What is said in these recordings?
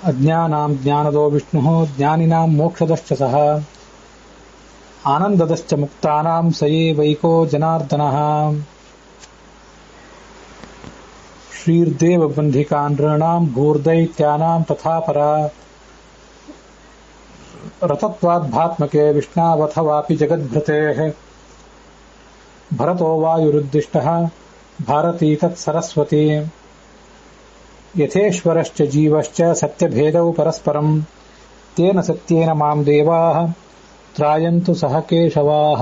ಅಜ್ಞಾನಾಂ ಜ್ಞಾನದೋ ವಿಷ್ಣುಃ ಜ್ಞಾನಿನಾಂ ಮೋಕ್ಷದಶ್ಚ ಸಹ ಆನಂದದಶ್ಚ ಮುಕ್ತಾನಾಂ ಸಯೇವೈಕೋ ಜನಾರ್ದನಃ ಶ್ರೀರ್ದೇವ ಬಂಧಿಕಾನೃಣಾಂ ಭೂರ್ದೈತ್ಯಾನಾಂ ತಥಾ ಪರ ರತತ್ವಾದ್ಭಾತ್ಮಕೆ ವಿಷ್ಣಾವಥವಾಪಿ ಜಗದ್ಭೃತೇಃ ಭರತೋ ವಾಯುರುದ್ದಿಷ್ಟಃ ಭಾರತೀ ತತ್ ಸರಸ್ವತಿ ಯಥೇಶ್ವರಶ್ಚ ಜೀವಶ್ಚ ಸತ್ಯಭೇದೌ ಪರಸ್ಪರಂ ತೇನ ಸತ್ಯೇನ ಮಾಂ ದೇವಾಃ ತ್ರಾಯಂತು ಸಹ ಕೇಶವಾಃ.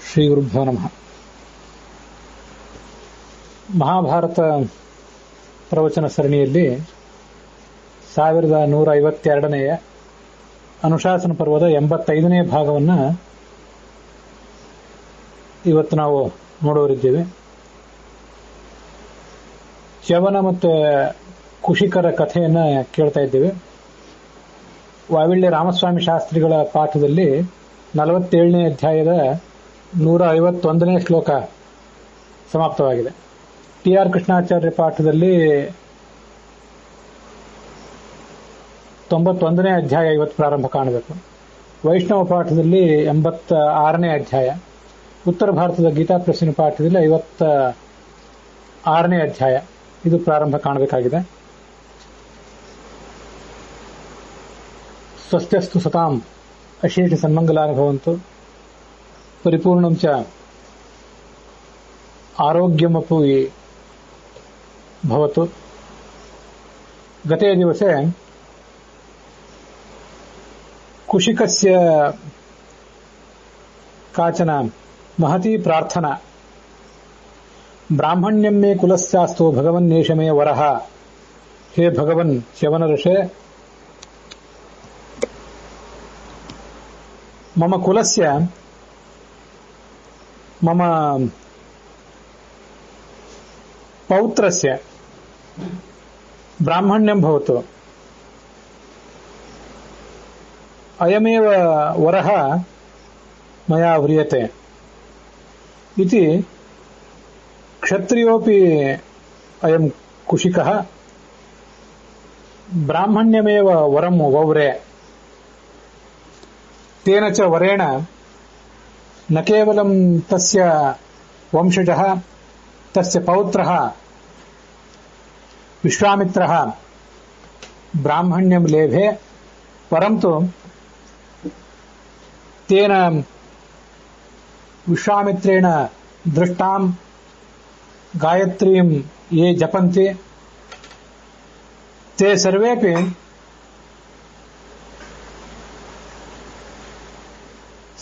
ಶ್ರೀ ಗುರುಭ್ಯೋ ನಮಃ. ಮಹಾಭಾರತ ಪ್ರವಚನ ಸರಣಿಯಲ್ಲಿ 1152ನೇ ಅನುಶಾಸನ ಪರ್ವದ 85ನೇ ಭಾಗವನ್ನು ಇವತ್ತು ನಾವು ನೋಡೋರಿದ್ದೇವೆ. ಚ್ಯವನ ಮತ್ತು ಕುಶಿಕರ ಕಥೆಯನ್ನು ಕೇಳ್ತಾ ಇದ್ದೇವೆ. ವಾವಿಳ್ಯ ರಾಮಸ್ವಾಮಿ ಶಾಸ್ತ್ರಿಗಳ ಪಾಠದಲ್ಲಿ 47ನೇ ಅಧ್ಯಾಯದ 151ನೇ ಶ್ಲೋಕ ಸಮಾಪ್ತವಾಗಿದೆ. ಟಿ ಆರ್ ಕೃಷ್ಣಾಚಾರ್ಯ ಪಾಠದಲ್ಲಿ 91ನೇ ಅಧ್ಯಾಯ ಇವತ್ತು ಪ್ರಾರಂಭ ಕಾಣಬೇಕು. ವೈಷ್ಣವ ಪಾಠದಲ್ಲಿ 86ನೇ ಅಧ್ಯಾಯ, ಉತ್ತರ ಭಾರತದ ಗೀತಾ ಪ್ರಶ್ನೆ ಪಾಠದಲ್ಲಿ 56ನೇ ಅಧ್ಯಾಯ ಇದು ಪ್ರಾರಂಭ ಕಾಣಬೇಕಾಗಿದೆ. ಸ್ವಸ್ತ್ಯಸ್ತು ಸತಾಂ ಅಶೇಷ ಸನ್ಮಂಗಲಾನುಭವಂತು ಪರಿಪೂರ್ಣಂ ಚ ಆರೋಗ್ಯಮಪಿ ಭವತು. ಗತೆ ದಿವಸೆ ಕುಶಿಕಸ್ಯ ಕಾಚನ ಮಹತಿ ಪ್ರಾರ್ಥನಾ ಬ್ರಾಹ್ಮಣ್ಯಂ ಮೇ ಕುಲಸ್ಯಾಸ್ತು ಭಗವನ್ನೇಷ ಮೇ ವರಹ. ಹೇ ಭಗವನ್ ಚ್ಯವನ ಋಷೇ, ಮಮ ಕುಲಸ್ಯ ಮಮ ಪೌತ್ರಸ್ಯ ಬ್ರಾಹ್ಮಣ್ಯಂ ಭವತು. ಅಯಮೇವ ವರಹ ಮಯಾ ವ್ರಿಯತೆ ಇತಿ ಕ್ಷತ್ರಿಯೋಪಿ ಅಯಂ ಕುಶಿಕಃ ಬ್ರಾಹ್ಮಣ್ಯಮೇವ ವರಂ ವೌರೆ. ತೇನ ಚ ವರೇಣ ನ ಕೇವಲಂ ತಸ್ಯ ವಂಶಜಃ ತಸ್ಯ ಪೌತ್ರಃ ವಿಶ್ವಾಮಿತ್ರಃ ಬ್ರಾಹ್ಮಣ್ಯಂ ಲೇಭೆ, ಪರಂತು ತೇನ ವಿಶ್ವಾಮಿತ್ರೇಣ ದೃಷ್ಟಾಂ ಗಾಯತ್ರೀಂ ಯೇ ಜಪಂತಿ ತೇ ಸರ್ವೇಪಿ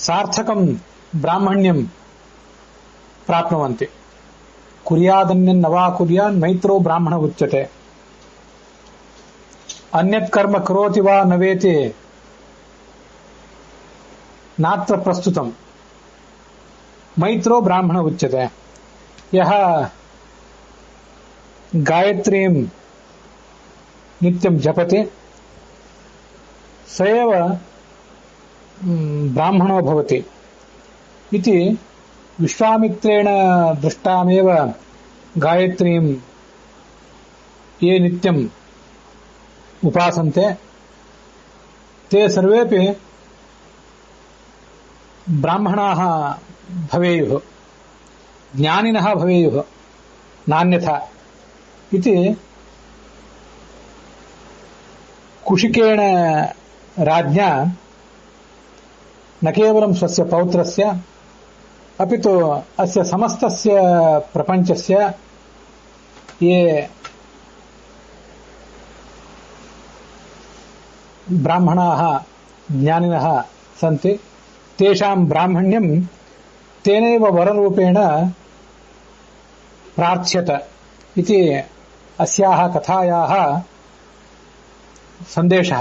ಸಾರ್ಥಕಂ ಬ್ರಾಹ್ಮಣ್ಯಂ ಪ್ರಾಪ್ನುವಂತಿ. ಕುರ್ಯಾದನ್ಯನ್ ನವಾ ಕುರ್ಯಾನ್ ಮೈತ್ರೋ ಬ್ರಾಹ್ಮಣ ಉಚ್ಯತೆ. ಅನ್ಯತ್ ಕರ್ಮ ಕರೋತಿ ವಾ ನವೇತಿ ನಾತ್ರ ಪ್ರಸ್ತುತಂ ಮೈತ್ರೋ ಬ್ರಾಹ್ಮಣ ಉಚ್ಯತೆ. ಯಹ ಗಾಯತ್ರೀಂ ನಿತ್ಯಂ ಜಪತಿ ಸ ಏವ ಬ್ರಾಹ್ಮಣೋ ಭವತಿ ಇತಿ ವಿಶ್ವಾಮಿತ್ರೇಣ ದೃಷ್ಟಾಮೇವ ಗಾಯತ್ರೀಂ ಯೇ ನಿತ್ಯಂ ಉಪಾಸಂತೆ ತೇ ಸರ್ವೇಪಿ ಬ್ರಾಹ್ಮಣಾಃ ಭವೇಯುಃ ಜ್ಞಾನಿನಃ ಭವೇಯುಃ ನಾನ್ಯಥಾ ಇತಿ ಕುಶಿಕೇಣ ರಾಜ್ಞಾ ನ ಕೇವಲಂ ಸ್ವಸ್ಯ ಪೌತ್ರಸ್ಯ ಅಪಿತು ಅಸ್ಯ ಸಮಸ್ತಸ್ಯ ಪ್ರಪಂಚಸ್ಯ ಯೇ ಬ್ರಾಹ್ಮಣಾಃ ಜ್ಞಾನಿನಃ ಸಂತಿ ತೇಷಾಂ ಬ್ರಾಹ್ಮಣ್ಯಂ ತೇನೈವ ವರರೂಪೇಣ ಪ್ರಾರ್ಥ್ಯತ ಇತಿ ಅಸ್ಯಾಹ ಕಥಾಯಾಹ ಸಂದೇಶಃ.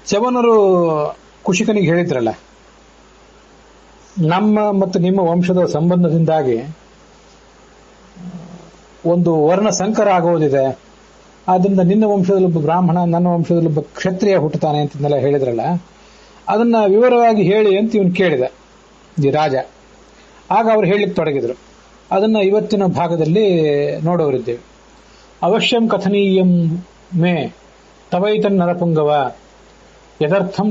ಚ್ಯವನರು ಕುಶಿಕನಿಗೆ ಹೇಳಿದ್ರಲ್ಲ, ನಮ್ಮ ಮತ್ತು ನಿಮ್ಮ ವಂಶದ ಸಂಬಂಧದಿಂದಾಗಿ ಒಂದು ವರ್ಣ ಸಂಕರ ಆಗುವುದಿದೆ, ಆದ್ರಿಂದ ನಿನ್ನ ವಂಶದಲ್ಲೊಬ್ಬ ಬ್ರಾಹ್ಮಣ, ನನ್ನ ವಂಶದಲ್ಲೊಬ್ಬ ಕ್ಷತ್ರಿಯ ಹುಟ್ಟುತ್ತಾನೆ ಅಂತನ್ನೆಲ್ಲ ಹೇಳಿದ್ರಲ್ಲ, ಅದನ್ನ ವಿವರವಾಗಿ ಹೇಳಿ ಅಂತ ಇವನು ಕೇಳಿದ ಈ ರಾಜ. ಆಗ ಅವರು ಹೇಳಲಿಕ್ಕೆ ತೊಡಗಿದ್ರು. ಅದನ್ನ ಇವತ್ತಿನ ಭಾಗದಲ್ಲಿ ನೋಡೋರಿದ್ದೇವೆ. ಅವಶ್ಯಂ ಕಥನೀಯಂ ಮೇ ತವೈತನ್ ನರಪುಂಗವ ಯದರ್ಥಂ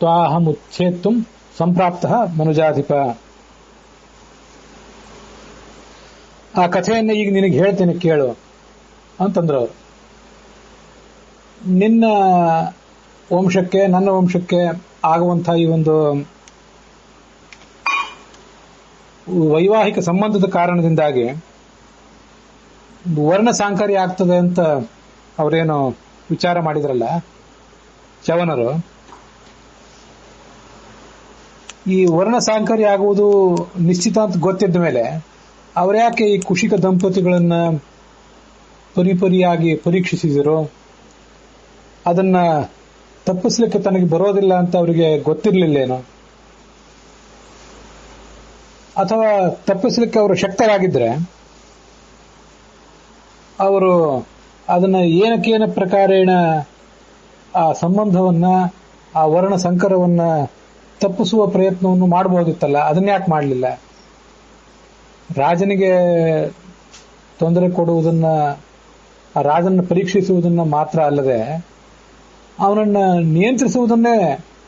ತ್ವಾಹಮುಚ್ಛೇತ್ತುಂ ಸಂಪ್ರಾಪ್ತ ಮನುಜಾಧಿಪ. ಆ ಕಥೆಯನ್ನು ಈಗ ನಿನಗೆ ಹೇಳ್ತೇನೆ ಕೇಳು ಅಂತಂದ್ರು ಅವರು. ನಿನ್ನ ವಂಶಕ್ಕೆ ನನ್ನ ವಂಶಕ್ಕೆ ಆಗುವಂತಹ ಈ ಒಂದು ವೈವಾಹಿಕ ಸಂಬಂಧದ ಕಾರಣದಿಂದಾಗಿ ವರ್ಣ ಸಾಂಕರ್ಯ ಆಗ್ತದೆ ಅಂತ ಅವರೇನು ವಿಚಾರ ಮಾಡಿದ್ರಲ್ಲ ಚವನರು, ಈ ವರ್ಣ ಸಾಂಕರ್ಯ ಆಗುವುದು ನಿಶ್ಚಿತ ಅಂತ ಗೊತ್ತಿದ್ದ ಮೇಲೆ ಅವರ್ಯಾಕೆ ಈ ಕುಶಿಕ ದಂಪತಿಗಳನ್ನ ಪರಿಪರಿಯಾಗಿ ಪರೀಕ್ಷಿಸಿದರು? ಅದನ್ನ ತಪ್ಪಿಸ್ಲಿಕ್ಕೆ ತನಗೆ ಬರೋದಿಲ್ಲ ಅಂತ ಅವರಿಗೆ ಗೊತ್ತಿರಲಿಲ್ಲೇನೋ, ಅಥವಾ ತಪ್ಪಿಸ್ಲಿಕ್ಕೆ ಅವರು ಶಕ್ತರಾಗಿದ್ರೆ ಅವರು ಅದನ್ನ ಏನಕ್ಕೇನ ಪ್ರಕಾರೇಣ ಆ ಸಂಬಂಧವನ್ನ, ಆ ವರ್ಣ ಸಂಕರವನ್ನ ತಪ್ಪಿಸುವ ಪ್ರಯತ್ನವನ್ನು ಮಾಡಬಹುದಿತ್ತಲ್ಲ, ಅದನ್ನ್ಯಾಕೆ ಮಾಡಲಿಲ್ಲ? ರಾಜನಿಗೆ ತೊಂದರೆ ಕೊಡುವುದನ್ನ, ಆ ರಾಜನ ಪರೀಕ್ಷಿಸುವುದನ್ನ ಮಾತ್ರ ಅಲ್ಲದೆ ಅವನನ್ನ ನಿಯಂತ್ರಿಸುವುದನ್ನೇ,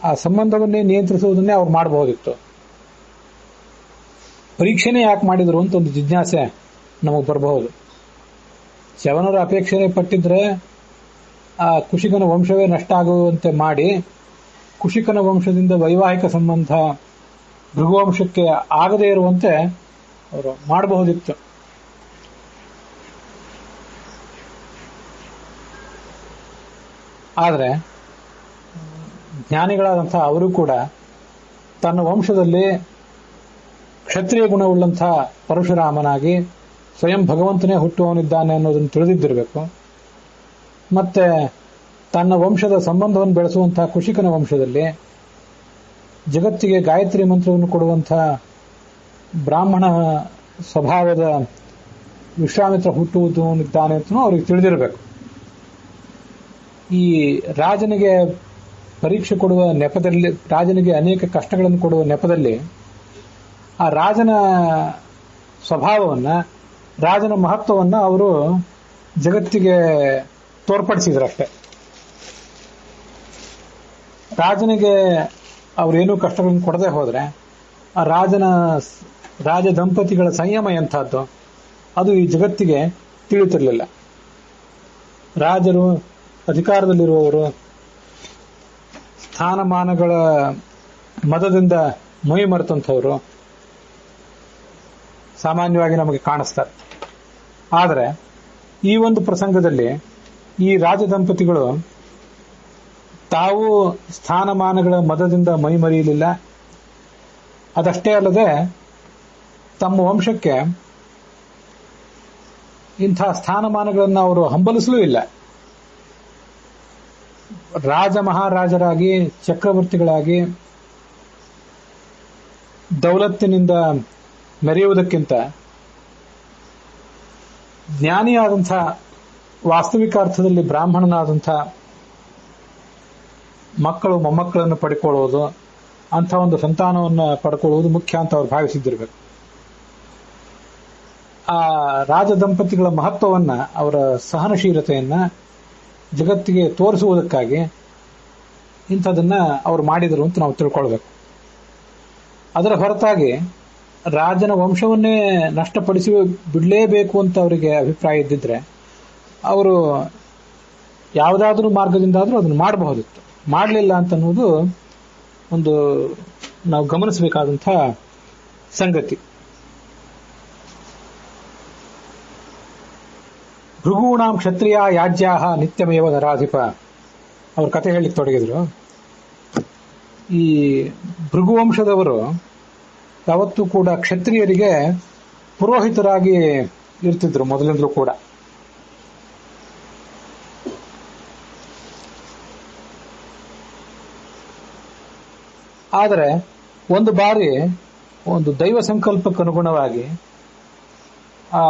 ಆ ಸಂಬಂಧವನ್ನೇ ನಿಯಂತ್ರಿಸುವುದನ್ನೇ ಅವ್ರು ಮಾಡಬಹುದಿತ್ತು. ಪರೀಕ್ಷೆನೇ ಯಾಕೆ ಮಾಡಿದ್ರು ಅಂತ ಒಂದು ಜಿಜ್ಞಾಸೆ ನಮಗೆ ಬರಬಹುದು. ಚ್ಯವನರ ಅಪೇಕ್ಷೆನೇ ಪಟ್ಟಿದ್ರೆ ಆ ಕುಶಿಕನ ವಂಶವೇ ನಷ್ಟ ಆಗುವಂತೆ ಮಾಡಿ ಕುಶಿಕನ ವಂಶದಿಂದ ವೈವಾಹಿಕ ಸಂಬಂಧ ಭೃಗುವಂಶಕ್ಕೆ ಆಗದೇ ಇರುವಂತೆ ಅವರು ಮಾಡಬಹುದಿತ್ತು. ಆದರೆ ಜ್ಞಾನಿಗಳಾದಂತಹ ಅವರು ಕೂಡ ತನ್ನ ವಂಶದಲ್ಲಿ ಕ್ಷತ್ರಿಯ ಗುಣವುಳ್ಳಂತಹ ಪರಶುರಾಮನಾಗಿ ಸ್ವಯಂ ಭಗವಂತನೇ ಹುಟ್ಟುವವನಿದ್ದಾನೆ ಅನ್ನೋದನ್ನು ತಿಳಿದಿದ್ದಿರಬೇಕು. ಮತ್ತೆ ತನ್ನ ವಂಶದ ಸಂಬಂಧವನ್ನು ಬೆಳೆಸುವಂತಹ ಕುಶಿಕನ ವಂಶದಲ್ಲಿ ಜಗತ್ತಿಗೆ ಗಾಯತ್ರಿ ಮಂತ್ರವನ್ನು ಕೊಡುವಂತಹ ಬ್ರಾಹ್ಮಣ ಸ್ವಭಾವದ ವಿಶ್ವಾಮಿತ್ರ ಹುಟ್ಟುವುದನಿದ್ದಾನೆ ಅಂತಲೂ ಅವ್ರಿಗೆ ತಿಳಿದಿರಬೇಕು. ಈ ರಾಜನಿಗೆ ಪರೀಕ್ಷೆ ಕೊಡುವ ನೆಪದಲ್ಲಿ, ರಾಜನಿಗೆ ಅನೇಕ ಕಷ್ಟಗಳನ್ನು ಕೊಡುವ ನೆಪದಲ್ಲಿ ಆ ರಾಜನ ಸ್ವಭಾವವನ್ನ, ರಾಜನ ಮಹತ್ವವನ್ನ ಅವರು ಜಗತ್ತಿಗೆ ತೋರ್ಪಡಿಸಿದ್ರಷ್ಟೆ. ರಾಜನಿಗೆ ಅವರೇನೂ ಕಷ್ಟಗಳನ್ನು ಕೊಡದೆ ಹೋದ್ರೆ ಆ ರಾಜ ದಂಪತಿಗಳ ಸಂಯಮ ಎಂಥದ್ದು ಅದು ಈ ಜಗತ್ತಿಗೆ ತಿಳಿಯುತ್ತಿರಲಿಲ್ಲ. ರಾಜರು, ಅಧಿಕಾರದಲ್ಲಿರುವವರು ಸ್ಥಾನಮಾನಗಳ ಮದದಿಂದ ಮೈ ಮರೆತಂಥವರು ಸಾಮಾನ್ಯವಾಗಿ ನಮಗೆ ಕಾಣಿಸ್ತಾರೆ. ಆದರೆ ಈ ಒಂದು ಪ್ರಸಂಗದಲ್ಲಿ ಈ ರಾಜ ದಂಪತಿಗಳು ತಾವು ಸ್ಥಾನಮಾನಗಳ ಮದದಿಂದ ಮೈ ಮರೆಯಲಿಲ್ಲ. ಅದಷ್ಟೇ ಅಲ್ಲದೆ ತಮ್ಮ ವಂಶಕ್ಕೆ ಇಂಥ ಸ್ಥಾನಮಾನಗಳನ್ನು ಅವರು ಹಂಬಲಿಸಲೂ ಇಲ್ಲ. ರಾಜ ಮಹಾರಾಜರಾಗಿ, ಚಕ್ರವರ್ತಿಗಳಾಗಿ ದೌಲತ್ತಿನಿಂದ ಮೆರೆಯುವುದಕ್ಕಿಂತ ಜ್ಞಾನಿಯಾದಂಥ, ವಾಸ್ತವಿಕ ಅರ್ಥದಲ್ಲಿ ಬ್ರಾಹ್ಮಣನಾದಂಥ ಮಕ್ಕಳು ಮೊಮ್ಮಕ್ಕಳನ್ನು ಪಡ್ಕೊಳ್ಳುವುದು, ಅಂಥ ಒಂದು ಸಂತಾನವನ್ನು ಪಡ್ಕೊಳ್ಳುವುದು ಮುಖ್ಯ ಅಂತ ಅವ್ರು ಭಾವಿಸಿದ್ದಿರಬೇಕು. ಆ ರಾಜ ದಂಪತಿಗಳ ಮಹತ್ವವನ್ನ, ಅವರ ಸಹನಶೀಲತೆಯನ್ನ ಜಗತ್ತಿಗೆ ತೋರಿಸುವುದಕ್ಕಾಗಿ ಇಂಥದನ್ನ ಅವರು ಮಾಡಿದರು ಅಂತ ನಾವು ತಿಳ್ಕೊಳ್ಬೇಕು. ಅದರ ಹೊರತಾಗಿ ರಾಜನ ವಂಶವನ್ನೇ ನಷ್ಟಪಡಿಸಿ ಬಿಡಲೇಬೇಕು ಅಂತ ಅವರಿಗೆ ಅಭಿಪ್ರಾಯ ಇದ್ದಿದ್ರೆ ಅವರು ಯಾವುದಾದ್ರೂ ಮಾರ್ಗದಿಂದಾದ್ರೂ ಅದನ್ನು ಮಾಡಬಹುದಿತ್ತು. ಮಾಡಲಿಲ್ಲ ಅಂತನ್ನುವುದು ಒಂದು ನಾವು ಗಮನಿಸಬೇಕಾದಂಥ ಸಂಗತಿ. ಭೃಗೂಣಾಂ ಕ್ಷತ್ರಿಯ ಯಾಜ್ಯಾಹ ನಿತ್ಯಮೇವ ನರಾಧಿಪ ಅವ್ರ ಕಥೆ ಹೇಳಿಕ್ಕೆ ತೊಡಗಿದ್ರು. ಈ ಭೃಗುವಂಶದವರು ಯಾವತ್ತೂ ಕೂಡ ಕ್ಷತ್ರಿಯರಿಗೆ ಪುರೋಹಿತರಾಗಿ ಇರ್ತಿದ್ರು ಮೊದಲಿಂದಲೂ ಕೂಡ. ಆದರೆ ಒಂದು ಬಾರಿ ಒಂದು ದೈವ ಸಂಕಲ್ಪಕ್ಕೆ ಅನುಗುಣವಾಗಿ ಆ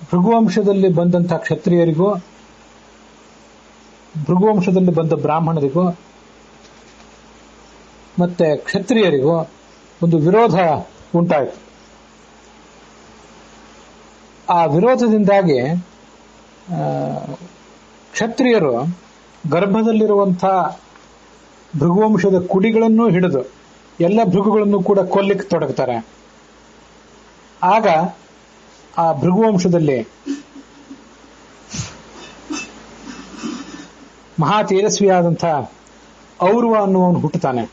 ಭೃಗುವಂಶದಲ್ಲಿ ಬಂದಂತಹ ಕ್ಷತ್ರಿಯರಿಗೂ ಭೃಗುವಂಶದಲ್ಲಿ ಬಂದ ಬ್ರಾಹ್ಮಣರಿಗೂ ಮತ್ತೆ ಕ್ಷತ್ರಿಯರಿಗೂ ಒಂದು ವಿರೋಧ ಉಂಟಾಯಿತು. ಆ ವಿರೋಧದಿಂದಾಗಿ ಕ್ಷತ್ರಿಯರು ಗರ್ಭದಲ್ಲಿರುವಂತಹ ಭೃಗುವಂಶದ ಕುಡಿಗಳನ್ನು ಹಿಡಿದು ಎಲ್ಲ ಭೃಗುಗಳನ್ನು ಕೂಡ ಕೊಲ್ಲಿಕ್ಕೆ ತೊಡಗ್ತಾರೆ. ಆಗ ಆ ಭೃಗುವಂಶದಲ್ಲಿ ಮಹಾ ತೇಜಸ್ವಿಯಾದಂಥ ಔರ್ವ ಅನ್ನುವನು ಹುಟ್ಟುತ್ತಾನೆ.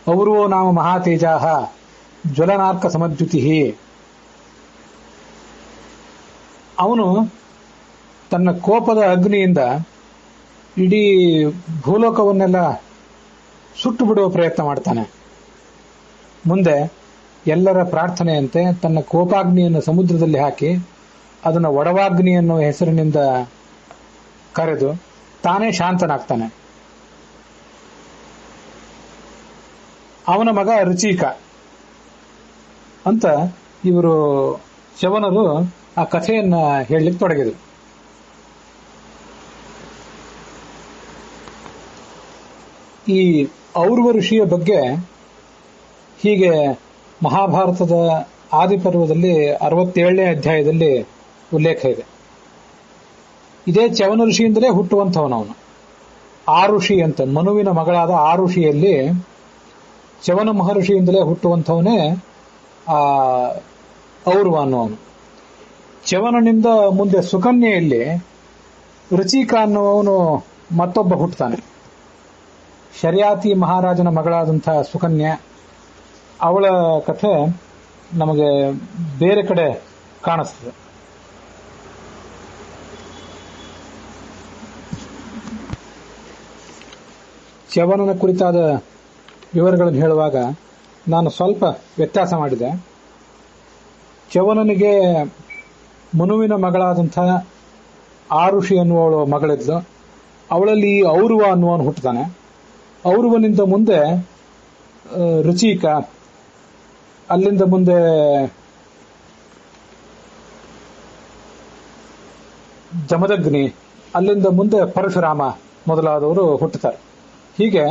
ಔರ್ವೋ ನಾಮ ಮಹಾತೇಜಾಹ ಜ್ವಲನಾರ್ಕ ಸಮದ್ಯುತಿ. ಅವನು ತನ್ನ ಕೋಪದ ಅಗ್ನಿಯಿಂದ ಇಡೀ ಭೂಲೋಕವನ್ನೆಲ್ಲ ಸುಟ್ಟು ಬಿಡುವ ಪ್ರಯತ್ನ ಮಾಡ್ತಾನೆ. ಮುಂದೆ ಎಲ್ಲರ ಪ್ರಾರ್ಥನೆಯಂತೆ ತನ್ನ ಕೋಪಾಗ್ನಿಯನ್ನು ಸಮುದ್ರದಲ್ಲಿ ಹಾಕಿ ಅದನ್ನು ಒಡವಾಗ್ನಿ ಅನ್ನುವ ಹೆಸರಿನಿಂದ ಕರೆದು ತಾನೇ ಶಾಂತನಾಗ್ತಾನೆ. ಅವನ ಮಗ ರುಚಿಕ ಅಂತ ಇವರು ಚ್ಯವನರು ಆ ಕಥೆಯನ್ನ ಹೇಳಲಿಕ್ಕೆ ತೊಡಗಿದರು. ಈ ಔರ್ವ ಋಷಿಯ ಬಗ್ಗೆ ಹೀಗೆ ಮಹಾಭಾರತದ ಆದಿಪರ್ವದಲ್ಲಿ 67ನೇ ಅಧ್ಯಾಯದಲ್ಲಿ ಉಲ್ಲೇಖ ಇದೆ. ಇದೇ ಚ್ಯವನ ಋಷಿಯಿಂದಲೇ ಹುಟ್ಟುವಂಥವನವನು. ಆ ಋಷಿ ಅಂತ ಮನುವಿನ ಮಗಳಾದ ಆ ಋಷಿಯಲ್ಲಿ ಚ್ಯವನ ಮಹರ್ಷಿಯಿಂದಲೇ ಹುಟ್ಟುವಂಥವನೇ ಆ ಔರ್ವ ಅನ್ನುವನು. ಚ್ಯವನನಿಂದ ಮುಂದೆ ಸುಕನ್ಯೆಯಲ್ಲಿ ರುಚಿಕ ಅನ್ನುವವನು ಮತ್ತೊಬ್ಬ ಹುಟ್ಟುತ್ತಾನೆ. ಶರ್ಯಾತಿ ಮಹಾರಾಜನ ಮಗಳಾದಂತಹ ಸುಕನ್ಯಾ, ಅವಳ ಕಥೆ ನಮಗೆ ಬೇರೆ ಕಡೆ ಕಾಣಿಸ್ತದೆ. ಚ್ಯವನನ ಕುರಿತಾದ ವಿವರಗಳನ್ನು ಹೇಳುವಾಗ ನಾನು ಸ್ವಲ್ಪ ವ್ಯತ್ಯಾಸ ಮಾಡಿದೆ. ಚ್ಯವನನಿಗೆ ಮನುವಿನ ಮಗಳಾದಂತಹ ಆರುಷಿ ಅನ್ನುವವಳು ಮಗಳಿದ್ಲು. ಅವಳಲ್ಲಿ ಔರ್ವ ಅನ್ನುವನು ಹುಟ್ಟುತ್ತಾನೆ. ಔರ್ವನಿಂದ ಮುಂದೆ ರುಚಿಕ, ಅಲ್ಲಿಂದ ಮುಂದೆ ಜಮದಗ್ನಿ, ಅಲ್ಲಿಂದ ಮುಂದೆ ಪರಶುರಾಮ ಮೊದಲಾದವರು ಹುಟ್ಟುತ್ತಾರೆ. ಹೀಗೆ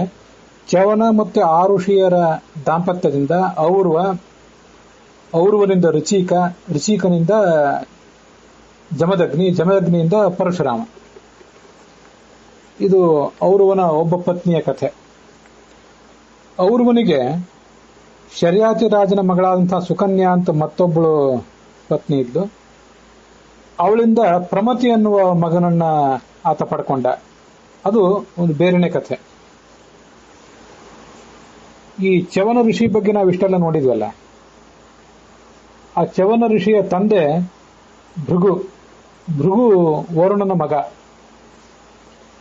ಚ್ಯವನ ಮತ್ತು ಆರುಷಿಯರ ದಾಂಪತ್ಯದಿಂದ ಔರ್ವನಿಂದ ರುಚಿಕ, ರುಚಿಕನಿಂದ ಜಮದಗ್ನಿ, ಜಮದಗ್ನಿಯಿಂದ ಪರಶುರಾಮ. ಇದು ಔರ್ವನ ಒಬ್ಬ ಪತ್ನಿಯ ಕಥೆ. ಔರ್ವನಿಗೆ ಶರ್ಯಾತಿ ರಾಜನ ಮಗಳಾದಂತಹ ಸುಕನ್ಯಾ ಅಂತ ಮತ್ತೊಬ್ಬಳು ಪತ್ನಿ ಇದ್ಲು. ಅವಳಿಂದ ಪ್ರಮತಿ ಅನ್ನುವ ಮಗನನ್ನ ಆತ ಪಡ್ಕೊಂಡ. ಅದು ಒಂದು ಬೇರೆನೇ ಕಥೆ. ಈ ಚ್ಯವನ ಋಷಿ ಬಗ್ಗೆ ನಾವು ಇಷ್ಟೆಲ್ಲ ನೋಡಿದ್ವಲ್ಲ, ಆ ಚ್ಯವನ ಋಷಿಯ ತಂದೆ ಭೃಗು. ಭೃಗು ವರುಣನ ಮಗ.